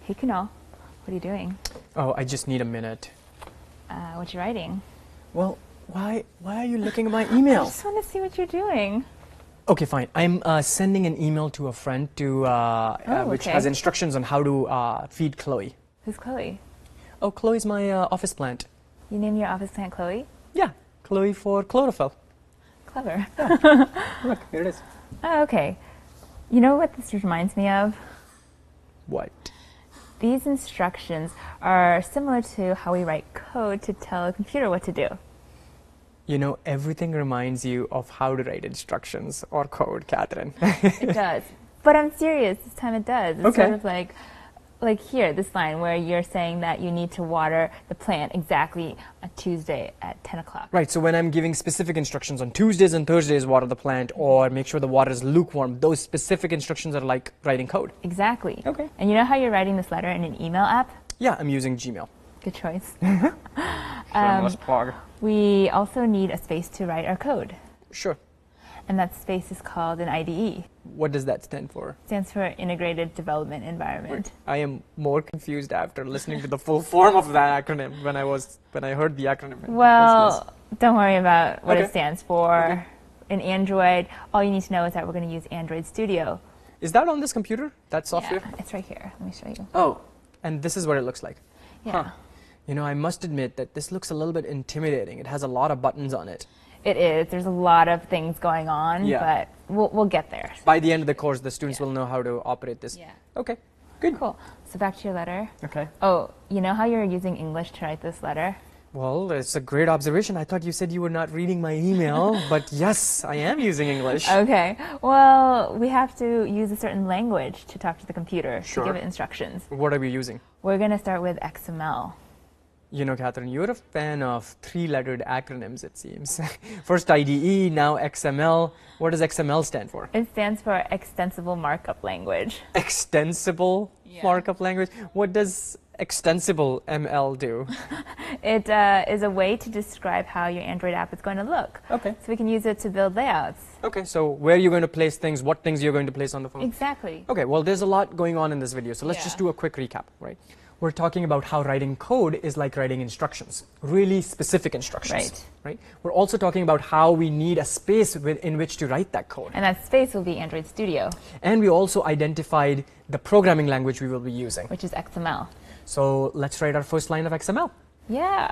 Hey Kunal, what are you doing? Oh, I just need a minute. What you writing? Well, why are you looking at my I emails? just want to see what you're doing. Okay, fine. I'm sending an email to a friend which okay. has instructions on how to feed Chloe. Who's Chloe? Oh, Chloe's my office plant. You named your office plant Chloe? Yeah, Chloe for chlorophyll. Clever. Look, here it is. Oh, okay. You know what this reminds me of? What? These instructions are similar to how we write code to tell a computer what to do. You know, everything reminds you of how to write instructions or code, Catherine. It does. But I'm serious, this time it does. It's Okay. sort of like here, this line where you're saying that you need to water the plant exactly on Tuesday at 10 o'clock. Right, so when I'm giving specific instructions on Tuesdays and Thursdays, water the plant, or make sure the water is lukewarm, those specific instructions are like writing code. Exactly. Okay. And you know how you're writing this letter in an email app? Yeah, I'm using Gmail. Good choice. Shameless plug. We also need a space to write our code. Sure. And that space is called an IDE. What does that stand for? Stands for Integrated Development Environment. I am more confused after listening to the full form of that acronym when I heard the acronym. in the first Well, don't worry about what Okay. it stands for. In Android, all you need to know is that we're going to use Android Studio. place. Is that on this computer? That software? Yeah, it's right here. Let me show you. Oh, and this is what it looks like. Yeah. Huh. You know, I must admit that this looks a little bit intimidating. It has a lot of buttons on it. It is. There's a lot of things going on, Yeah. but we'll get there. By the end of the course, the students will know how to operate this. Yeah. Okay, good. Cool. So back to your letter. Okay. Oh, you know how you're using English to write this letter? Well, it's a great observation. I thought you said you were not reading my email, but yes, I am using English. Okay. Well, we have to use a certain language to talk to the computer Sure. to give it instructions. What are we using? We're going to start with XML. You know, Catherine, you're a fan of three-lettered acronyms, it seems. First IDE, now XML. What does XML stand for? It stands for Extensible Markup Language. Extensible markup language. What does extensible ML do? It is a way to describe how your Android app is going to look. Okay. So we can use it to build layouts. Okay, so where you're going to place things, what things you're going to place on the phone. Exactly. Okay, well, there's a lot going on in this video, so let's Yeah. just do a quick recap, right? We're talking about how writing code is like writing instructions, really specific instructions. Right. We're also talking about how we need a space in which to write that code. And that space will be Android Studio, And we also identified the programming language we will be using. which is XML. So let's write our first line of XML. Yeah.